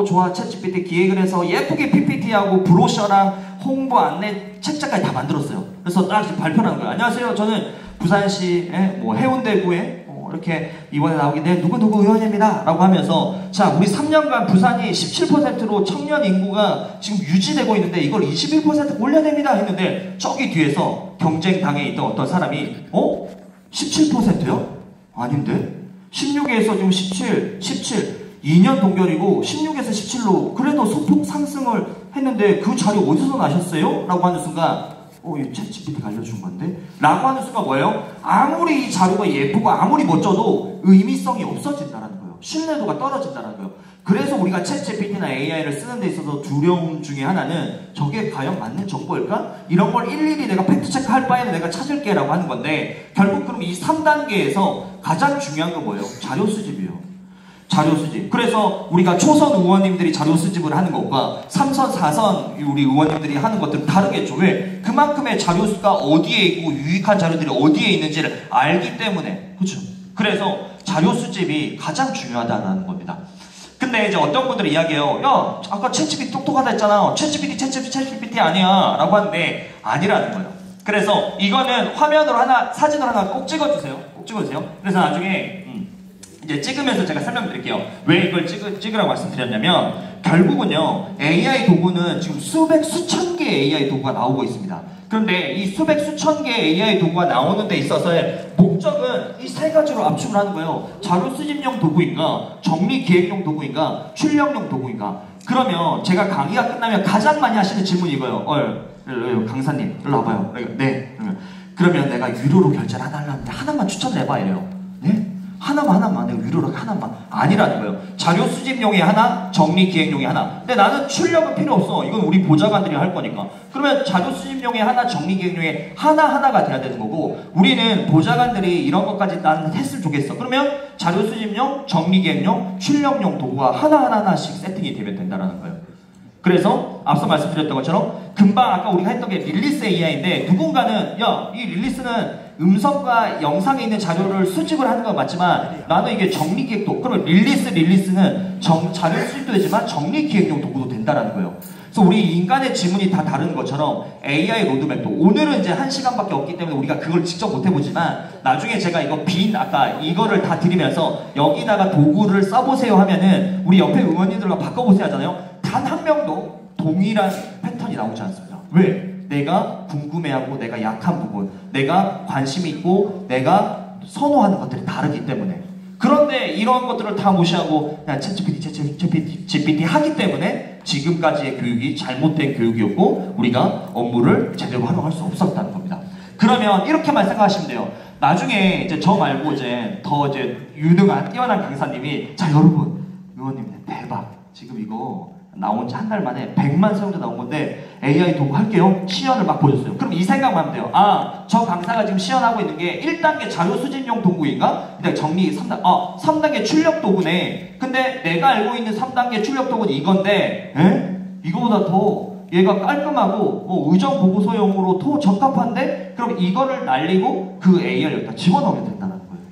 좋아 챗GPT 기획을 해서 예쁘게 PPT하고 브로셔랑 홍보 안내 책자까지 다 만들었어요. 그래서 딱 발표를 한 거예요. 안녕하세요. 저는 부산시의 해운대구에 이렇게 이번에 나오게 된 누구누구 의원입니다 라고 하면서 자 우리 3년간 부산이 17%로 청년 인구가 지금 유지되고 있는데 이걸 21% 올려냅니다 했는데 저기 뒤에서 경쟁당에 있던 어떤 사람이 17%요? 아닌데 16에서 지금 17 2년 동결이고 16에서 17로 그래도 소폭 상승을 했는데 그 자료 어디서 나셨어요? 라고 하는 순간 이 챗GPT가 알려준 건데? 라고 하는 순간 뭐예요? 아무리 이 자료가 예쁘고 아무리 멋져도 의미성이 없어진다는 거예요. 신뢰도가 떨어진다는 거예요. 그래서 우리가 챗GPT나 AI를 쓰는 데 있어서 두려움 중에 하나는 저게 과연 맞는 정보일까? 이런 걸 일일이 내가 팩트체크 할 바에는 내가 찾을게 라고 하는 건데 결국 그럼 이 3단계에서 가장 중요한 건 뭐예요? 자료 수집이에요. 자료 수집. 그래서 우리가 초선 의원님들이 자료 수집을 하는 것과 3선, 4선 우리 의원님들이 하는 것들은 다르겠죠. 왜? 그만큼의 자료 수가 어디에 있고 유익한 자료들이 어디에 있는지를 알기 때문에. 그렇죠? 그래서 자료 수집이 가장 중요하다는 겁니다. 근데 이제 어떤 분들이 이야기해요. 야, 아까 챗GPT 똑똑하다 했잖아. 챗GPT 아니야. 라고 하는데 아니라는 거예요. 그래서 이거는 화면으로 사진으로 하나 꼭 찍어주세요. 꼭 찍어주세요. 그래서 나중에 이제 찍으면서 제가 설명드릴게요. 왜 이걸 찍으라고 말씀드렸냐면 결국은요 AI 도구는 지금 수천 개의 AI 도구가 나오고 있습니다. 그런데 이 수천 개의 AI 도구가 나오는 데 있어서의 목적은 이 세 가지로 압축을 하는 거예요. 자료 수집용 도구인가, 정리 기획용 도구인가, 출력용 도구인가. 그러면 제가 강의가 끝나면 가장 많이 하시는 질문이 이거예요. 강사님 일로 와봐요. 네. 그러면 내가 유료로 결제를 하려는데 하나만 추천해봐 이래요. 네? 하나만 내가 유료로 하나만 아니라는 거예요. 자료 수집용이 하나, 정리 기획용이 하나. 근데 나는 출력은 필요 없어. 이건 우리 보좌관들이 할 거니까. 그러면 자료 수집용이 하나, 정리 기획용이 하나가 돼야 되는 거고 우리는 보좌관들이 이런 것까지 난 했으면 좋겠어. 그러면 자료 수집용, 정리 기획용, 출력용 도구가 하나씩 세팅이 되면 된다는 거예요. 그래서 앞서 말씀드렸던 것처럼 금방 아까 우리가 했던 게 릴리스 AI인데 누군가는 야, 이 릴리스는 음성과 영상에 있는 자료를 수집을 하는 건 맞지만 나는 이게 정리기획도 그러면 릴리스는 자료 수집도 되지만 정리기획용 도구도 된다라는 거예요. 그래서 우리 인간의 지문이 다 다른 것처럼 AI 로드맵도 오늘은 이제 1시간밖에 없기 때문에 우리가 그걸 직접 못 해보지만 나중에 제가 이거 아까 이거를 다 드리면서 여기다가 도구를 써보세요 하면은 우리 옆에 의원님들과 바꿔보세요 하잖아요. 단 한 명도 동일한 패턴이 나오지 않습니다. 왜? 내가 궁금해하고 내가 약한 부분, 내가 관심이 있고 내가 선호하는 것들이 다르기 때문에. 그런데 이런 것들을 다 무시하고 그냥 GPT 하기 때문에 지금까지의 교육이 잘못된 교육이었고 우리가 업무를 제대로 활용할 수 없었다는 겁니다. 그러면 이렇게만 생각하시면 돼요. 나중에 이제 저 말고 이제 더 유능한 뛰어난 강사님이 자 여러분 의원님 대박 지금 이거 나온 지 한 달 만에 100만 사용자 나온 건데 AI 도구 할게요. 시연을 막 보여줬어요. 그럼 이 생각만 하면 돼요. 아, 저 강사가 지금 시연하고 있는 게 1단계 자료 수집용 도구인가? 근데 정리 3단계, 3단계 출력 도구네. 근데 내가 알고 있는 3단계 출력 도구는 이건데, 이거보다 더 얘가 깔끔하고 의정 보고서용으로 더 적합한데? 그럼 이거를 날리고 그 AI를 여기다 집어넣으면 된다는 거예요.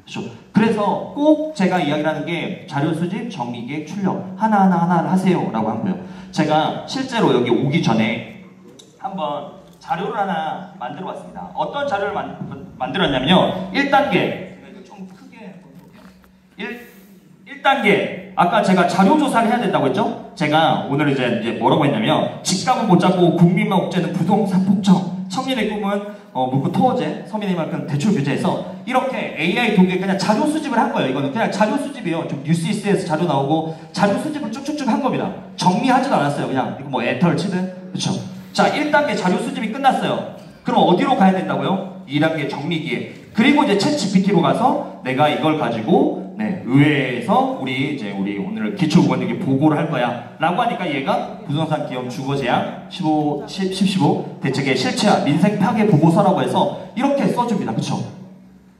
그렇죠? 그래서 꼭 제가 이야기를 하는 게 자료 수집, 정리기획, 출력 하나하나 하세요 라고 한 거예요. 제가 실제로 여기 오기 전에 한번 자료를 하나 만들어 봤습니다. 어떤 자료를 만들었냐면요. 1단계 좀 크게 1단계 아까 제가 자료조사를 해야 된다고 했죠? 제가 오늘 이제 뭐라고 했냐면 집값은 못 잡고 국민만 옥죄는 부동산 폭정 청년의 꿈은 물고 토어제, 서민의 만큼 대출 규제해서 이렇게 AI 도구에 그냥 자료 수집을 한 거예요. 이거는 그냥 자료 수집이에요. 좀 뉴스이스에서 자료 나오고 자료 수집을 쭉쭉쭉 한 겁니다. 정리하지도 않았어요. 그냥 이거 뭐 엔터를 치든 그렇죠. 자 1단계 자료 수집이 끝났어요. 그럼 어디로 가야 된다고요? 2단계 정리기획. 그리고 이제 챗 GPT로 가서 내가 이걸 가지고 의회에서 우리 오늘 기초의원에게 보고를 할 거야 라고 하니까 얘가 부동산 기업 주거 제한 15 대책의 실체와 민생 파괴 보고서라고 해서 이렇게 써줍니다. 그쵸?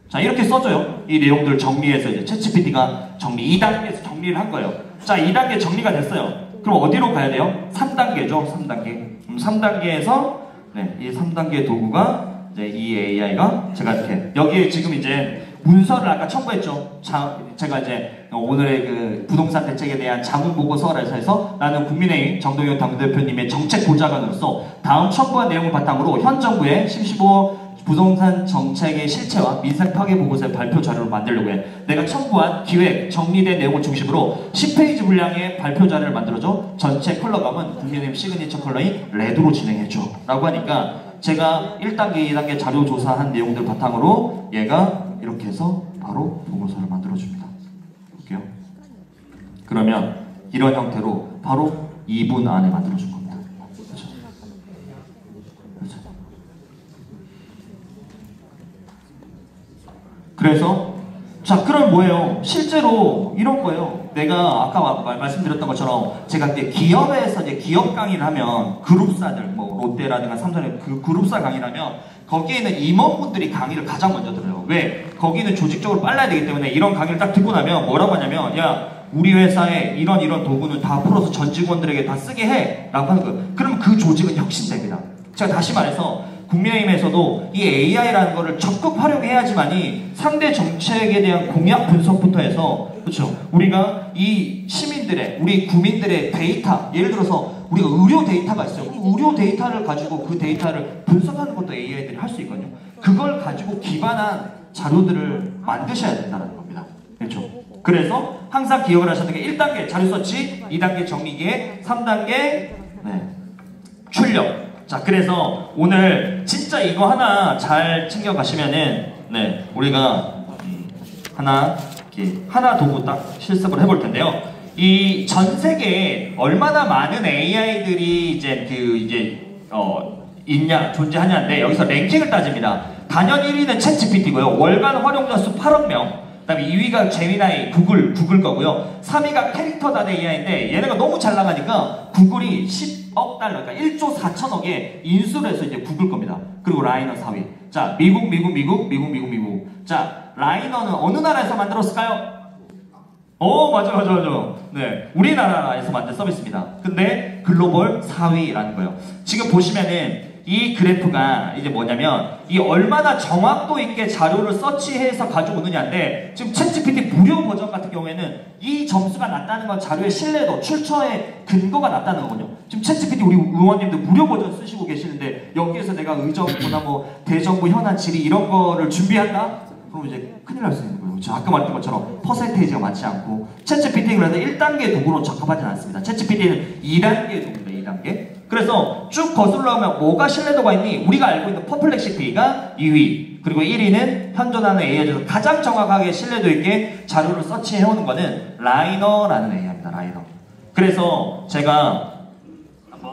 자 이렇게 써줘요. 이 내용들 정리해서 이제 챗 GPT가 2단계에서 정리를 한 거예요. 자 2단계 정리가 됐어요. 그럼 어디로 가야 돼요? 3단계죠. 3단계. 3단계에서 이 3단계 도구가 이제 이 AI가 제가 이렇게 여기에 지금 이제 문서를 아까 첨부했죠. 제가 이제 오늘의 그 부동산 대책에 대한 자문보고서를 해서 나는 국민의힘 정동영 당대표님의 정책보좌관으로서 다음 첨부한 내용을 바탕으로 현 정부의 15 부동산 정책의 실체와 민생 파괴 보고서의 발표 자료를 만들려고 해. 내가 첨부한 기획, 정리된 내용을 중심으로 10페이지 분량의 발표 자료를 만들어줘. 전체 컬러감은 국민의힘 시그니처 컬러인 레드로 진행해줘. 라고 하니까 제가 1단계, 2단계 자료 조사한 내용들 바탕으로 얘가 이렇게 해서 바로 보고서를 만들어줍니다. 볼게요. 그러면 이런 형태로 바로 2분 안에 만들어준 겁니다. 그렇죠? 그렇죠? 그래서 자 그럼 뭐예요? 실제로 이런 거예요. 내가 아까 말씀드렸던 것처럼 제가 이제 기업에서 이제 기업 강의를 하면 그룹사들 뭐 롯데라든가 삼성의 그 그룹사 강의를 하면 거기에는 임원분들이 강의를 가장 먼저 들어요. 왜? 거기는 조직적으로 빨라야 되기 때문에 이런 강의를 딱 듣고 나면 뭐라고 하냐면 야 우리 회사에 이런 도구는 다 풀어서 전 직원들에게 다 쓰게 해 라고 하는 거예요. 그러면 그 조직은 혁신됩니다. 제가 다시 말해서 국민의힘에서도 이 AI라는 거를 적극 활용해야지만이 상대 정책에 대한 공약 분석부터 해서 그렇죠. 우리가 이 시민들의 우리 국민들의 데이터 예를 들어서 우리가 의료 데이터가 있어요. 그럼 의료 데이터를 가지고 그 데이터를 분석하는 것도 AI들이 할 수 있거든요. 그걸 가지고 기반한 자료들을 만드셔야 된다는 겁니다. 그렇죠. 그래서 항상 기억을 하셔야 되는 게 1단계 자료 서치, 2단계 정리기획, 3단계 출력. 자 그래서 오늘 진짜 이거 하나 잘 챙겨가시면은 우리가 하나 도구 딱 실습을 해볼 텐데요. 이 전 세계에 얼마나 많은 AI들이 존재하냐인데 여기서 랭킹을 따집니다. 단연 1위는 챗 GPT고요. 월간 활용자 수 8억 명. 그다음에 2위가 제미나이 구글 거고요. 3위가 캐릭터 AI인데 얘네가 너무 잘 나가니까 구글이 10억 달러, 그러니까 1조 4천억에 인수를 해서 이제 구글 겁니다. 그리고 라이너 4위. 자, 미국. 자, 라이너는 어느 나라에서 만들었을까요? 맞아. 네, 우리나라에서 만든 서비스입니다. 근데 글로벌 4위라는 거예요. 지금 보시면은 이 그래프가 이제 뭐냐면 이 얼마나 정확도 있게 자료를 서치해서 가져오느냐인데 지금 챗GPT 무료 버전 같은 경우에는 이 점수가 낮다는 건 자료의 신뢰도, 출처의 근거가 낮다는 거거든요. 지금 챗GPT 우리 의원님도 무료 버전 쓰시고 계시는데 여기에서 내가 의정부나 뭐 대정부 현안 질의 이런 거를 준비한다? 그럼 이제 큰일 날 수 있는 거예요. 저 아까 말했던 것처럼 퍼센테이지가 맞지 않고 챗GPT는 그래서 1단계 도구로 적합하지 않습니다. 챗GPT는 2단계 도구입니다. 2단계. 그래서 쭉 거슬러 가면 뭐가 신뢰도가 있니? 우리가 알고 있는 퍼플렉시티가 2위, 그리고 1위는 현존하는 AI 중에서 가장 정확하게 신뢰도 있게 자료를 서치해오는 거는 라이너라는 AI입니다. 라이너. 그래서 제가 한번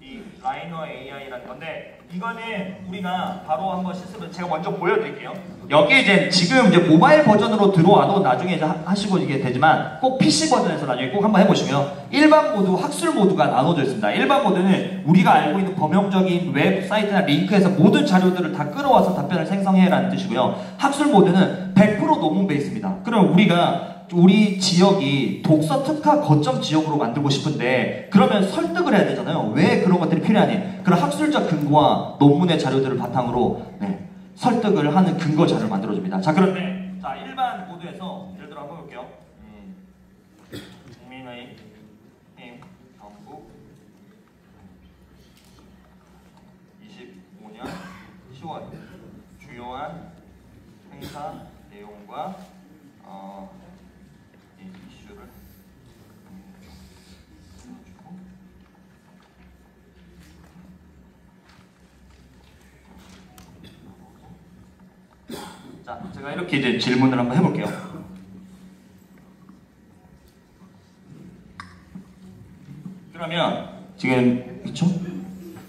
이 라이너 AI라는 건데 이거는 우리가 바로 한번 실습을 제가 먼저 보여드릴게요. 여기 이제 지금 이제 모바일 버전으로 들어와도 나중에 이제 하시고 이게 되지만 꼭 PC 버전에서 나중에 꼭 한번 해보시고요. 일반 모드, 학술 모드가 나눠져 있습니다. 일반 모드는 우리가 알고 있는 범용적인 웹사이트나 링크에서 모든 자료들을 다 끌어와서 답변을 생성해라는 뜻이고요. 학술 모드는 100% 논문 베이스입니다. 그럼 우리가 우리 지역이 독서 특화 거점 지역으로 만들고 싶은데 그러면 설득을 해야 되잖아요. 왜 그런 것들이 필요하니? 그런 학술적 근거와 논문의 자료들을 바탕으로 설득을 하는 근거 자료를 만들어줍니다. 자, 그런데 자 일반 모드에서 예를 들어 한번 볼게요. 국민의힘 전국 25년 10월 주요한 행사 내용과 이슈를 자, 제가 이렇게 이제 질문을 한번 해볼게요. 그러면 지금 그쵸?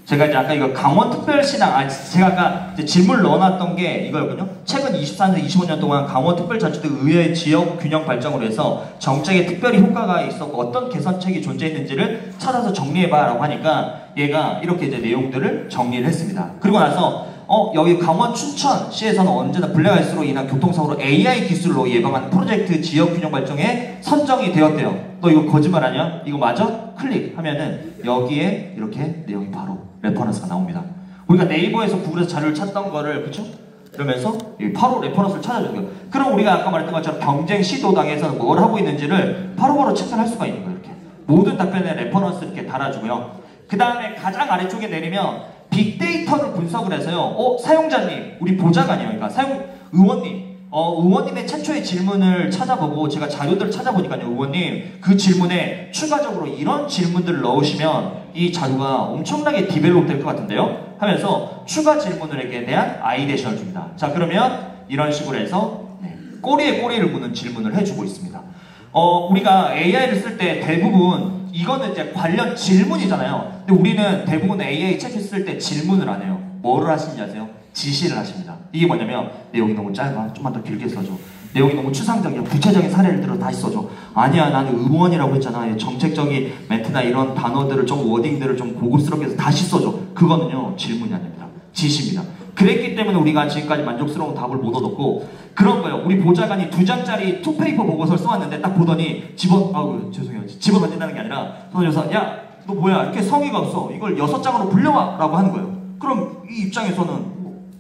제가 이제 아까 이거 강원특별시당, 제가 아까 이제 질문을 넣어놨던 게 이거였군요. 최근 24년, 25년 동안 강원특별자치도 의회 지역 균형 발전으로 해서 정책에 특별히 효과가 있었고 어떤 개선책이 존재했는지를 찾아서 정리해봐라고 하니까 얘가 이렇게 이제 내용들을 정리를 했습니다. 그리고 나서 여기 강원 춘천시에서는 언제나 블랙아이스로 인한 교통사고로 AI 기술로 예방하는 프로젝트 지역 균형 발전에 선정이 되었대요. 너 이거 거짓말 아니야? 이거 맞아? 클릭하면은 여기에 이렇게 내용이 바로 레퍼런스가 나옵니다. 우리가 네이버에서 구글에서 자료를 찾던 거를 그쵸? 이러면서 바로 레퍼런스를 찾아주는 거예요. 그럼 우리가 아까 말했던 것처럼 경쟁 시도당에서는 뭘 하고 있는지를 바로바로 체크할 수가 있는 거예요. 이렇게 모든 답변에 레퍼런스 이렇게 달아주고요. 그 다음에 가장 아래쪽에 내리면 빅데이터를 분석을 해서요. 사용자님, 우리 보좌관이요. 그러니까 의원님, 의원님의 최초의 질문을 찾아보고 제가 자료들을 찾아보니까요. 의원님, 그 질문에 추가적으로 이런 질문들을 넣으시면 이 자료가 엄청나게 디벨롭 될 것 같은데요. 하면서 추가 질문들에 대한 아이데이션을 줍니다. 자, 그러면 이런 식으로 해서 꼬리에 꼬리를 무는 질문을 해주고 있습니다. 우리가 AI를 쓸 때 대부분 이거는 이제 관련 질문이잖아요. 근데 우리는 대부분 AI 챗을 쓸 때 질문을 안 해요. 뭐를 하시는지 아세요? 지시를 하십니다. 이게 뭐냐면 내용이 너무 짧아. 좀만 더 길게 써줘. 내용이 너무 추상적이야. 구체적인 사례를 들어 다시 써줘. 아니야, 나는 의원이라고 했잖아. 정책적인 멘트나 이런 단어들을 좀 워딩들을 좀 고급스럽게 해서 다시 써줘. 그거는요 질문이 아닙니다. 지시입니다. 그랬기 때문에 우리가 지금까지 만족스러운 답을 못 얻었고 그런 거예요. 우리 보좌관이 2장짜리 투페이퍼 보고서를 써왔는데 딱 보더니 집어 던진다는 게 아니라 던져서 야, 너 뭐야 이렇게 성의가 없어. 이걸 6장으로 불려와 라고 하는 거예요. 그럼 이 입장에서는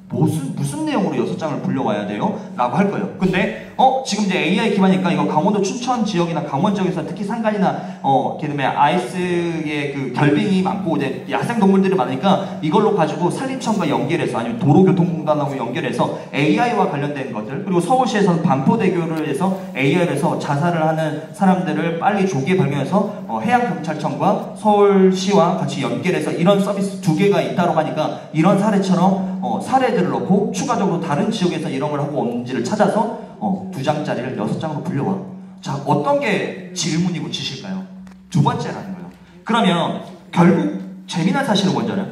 무슨 내용으로 6장을 불려와야 돼요? 라고 할 거예요. 근데 지금 이제 AI 기반이니까 이거 강원도 춘천 지역이나 강원 지역에서 특히 산간이나 그다음에 아이스의 그 결빙이 많고 이제 야생 동물들이 많으니까 이걸로 가지고 산림청과 연결해서 아니면 도로교통공단하고 연결해서 AI와 관련된 것들 그리고 서울시에서는 반포대교를 해서 AI를 해서 자살을 하는 사람들을 빨리 조기에 발견해서 해양경찰청과 서울시와 같이 연결해서 이런 서비스 2개가 있다고 하니까 이런 사례처럼 사례들을 넣고 추가적으로 다른 지역에서 이런 걸 하고 없는지를 찾아서 2장짜리를 6장으로 불려와. 자, 어떤 게 질문이고 지실까요? 두 번째라는 거예요. 그러면 결국 재미난 사실은 뭔지 알아요?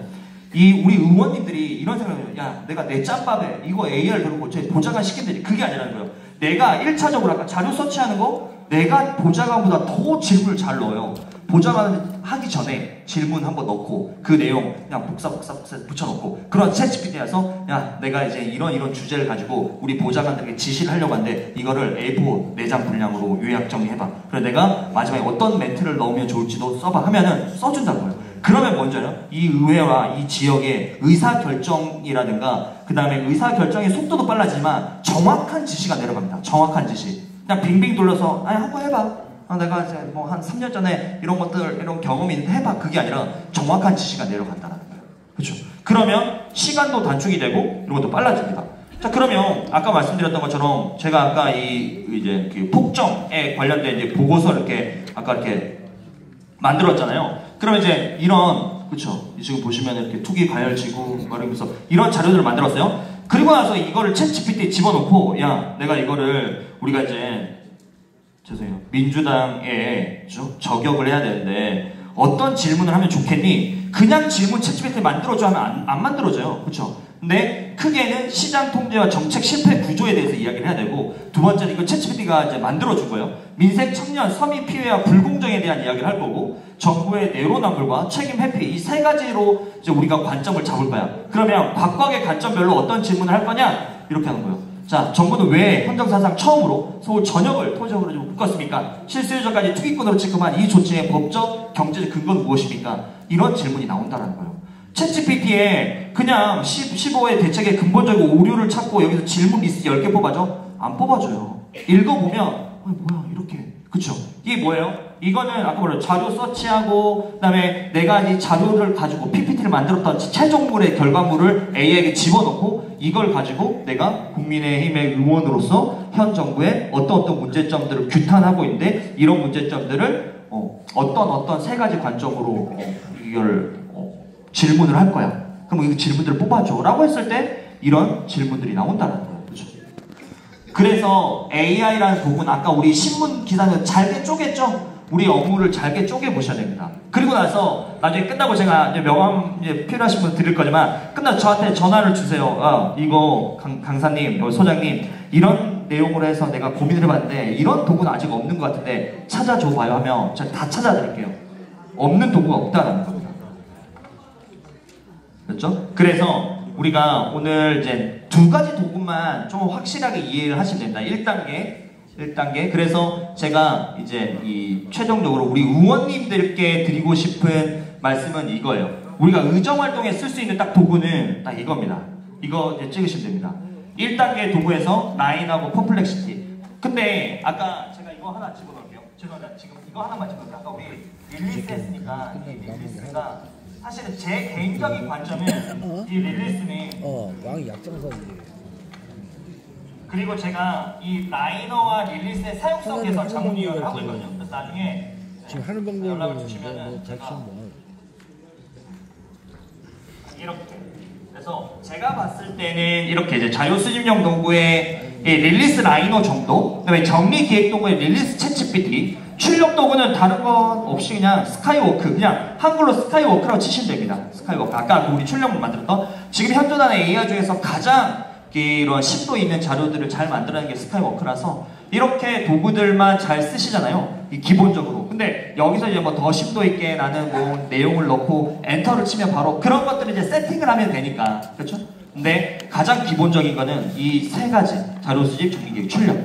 우리 의원님들이 이런 생각을 해요. 야, 내가 내 짬밥에 이거 AI를 들고 제 보좌관 시킨다니 그게 아니라는 거예요. 내가 1차적으로 아까 자료 서치하는 거 내가 보좌관보다 더 질문을 잘 넣어요. 보장하기 전에 질문 한번 넣고 그 내용 그냥 복사 붙여놓고 그런 챗GPT에서 야 내가 이제 이런 주제를 가지고 우리 보좌관들에게 지시를 하려고 하는데 이거를 A4 4장 분량으로 요약 정리해봐. 그래서 내가 마지막에 어떤 멘트를 넣으면 좋을지도 써봐 하면은 써준다고요. 그러면 먼저요 이 의회와 이 지역의 의사결정이라든가 그 다음에 의사결정의 속도도 빨라지지만 정확한 지시가 내려갑니다. 정확한 지시. 그냥 빙빙 돌려서 아니 한번 해봐. 내가 이제 뭐 한 3년 전에 이런 것들 이런 경험이 있는데 해봐. 그게 아니라 정확한 지시가 내려간다는 거예요. 그렇죠? 그러면 시간도 단축이 되고 이런 것도 빨라집니다. 자 그러면 아까 말씀드렸던 것처럼 제가 아까 이제 그 폭정에 관련된 이제 보고서 이렇게 아까 이렇게 만들었잖아요. 그러면 이제 이런 그렇죠? 지금 보시면 이렇게 투기 과열지구 말하면서 이런 자료들을 만들었어요. 그리고 나서 이거를 챗GPT에 집어넣고 야 내가 이거를 우리가 이제 죄송해요. 민주당에 저격을 해야 되는데 어떤 질문을 하면 좋겠니? 그냥 질문 챗GPT 만들어줘 하면 안 만들어져요. 그렇죠? 근데 크게는 시장 통제와 정책 실패 구조에 대해서 이야기를 해야 되고 두 번째는 이거 챗GPT가 이제 만들어준 거예요. 민생, 청년, 서민 피해와 불공정에 대한 이야기를 할 거고 정부의 내로남불과 책임 회피 이 세 가지로 이제 우리가 관점을 잡을 거야. 그러면 각각의 관점별로 어떤 질문을 할 거냐? 이렇게 하는 거예요. 자, 정부는 왜 헌정사상 처음으로 서울 전역을 토지역으로 좀 묶었습니까? 실수요자까지 투기꾼으로 취급한 이 조치의 법적, 경제적 근거는 무엇입니까? 이런 질문이 나온다는 거예요. 챗GPT에 그냥 15의 대책의 근본적인 오류를 찾고 여기서 질문 리스트 10개 뽑아줘? 안 뽑아줘요. 읽어보면 뭐야 이렇게 그쵸? 이게 뭐예요? 이거는 아까 말한 자료 서치하고 그다음에 내가 이 자료를 가지고 PPT를 만들었던 최종물의 결과물을 AI에게 집어넣고 이걸 가지고 내가 국민의힘의 의원으로서 현 정부의 어떤 문제점들을 규탄하고 있는데 이런 문제점들을 어떤 세 가지 관점으로 이걸 질문을 할 거야. 그럼 이 질문들을 뽑아줘 라고 했을 때 이런 질문들이 나온다는 거예요. 그렇죠? 그래서 AI라는 도구는 아까 우리 신문 기사는 잘게 쪼갰죠? 우리 업무를 잘게 쪼개보셔야 됩니다. 그리고 나서 나중에 끝나고 제가 이제 명함 이제 필요하신 분 드릴 거지만 끝나서 저한테 전화를 주세요. 이거 강사님, 소장님 이런 내용으로 해서 내가 고민을 해봤는데 이런 도구는 아직 없는 것 같은데 찾아줘봐요 하면 제가 다 찾아드릴게요. 없는 도구가 없다는 겁니다. 그렇죠? 그래서 우리가 오늘 이제 두 가지 도구만 좀 확실하게 이해를 하시면 됩니다. 1단계. 그래서 제가 이제 최종적으로 우리 의원님들께 드리고 싶은 말씀은 이거예요. 우리가 의정활동에 쓸 수 있는 딱 도구는 딱 이겁니다. 이거 이제 찍으시면 됩니다. 1단계 도구에서 라인하고 퍼플렉시티. 근데 아까 제가 이거 하나 집어넣을게요. 죄송합니다. 지금 이거 하나만 집어넣을게요. 아까 우리 릴리스 했으니까 이 릴리스가 사실은 제 개인적인 관점은 이 릴리스는 왕이 약정석이에요. 그리고 제가 이 라이너와 릴리스의 사용성 개선 자문위원을 하고 있거든요. 그래서 나중에 지금 하는 방법은 연락을 주시면은 제가 이렇게 그래서 제가 봤을 때는 이렇게 이제 자료 수집용 도구의 릴리스 라이너 정도, 그다음에 정리 기획 도구의 릴리스 챗GPT, 출력 도구는 다른 건 없이 그냥 스카이워크, 그냥 한글로 스카이워크라고 치시면 됩니다. 스카이워크. 아까 우리 출력문 만들었던 지금 현존하는 AI 중에서 가장 이런 심도 있는 자료들을 잘 만들어내는 게 스카이워크라서 이렇게 도구들만 잘 쓰시잖아요. 기본적으로. 근데 여기서 이제 뭐 더 심도 있게 나는 뭐 내용을 넣고 엔터를 치면 바로 그런 것들을 이제 세팅을 하면 되니까. 그렇죠? 근데 가장 기본적인 거는 이 세 가지 자료 수집, 정리, 기획, 출력.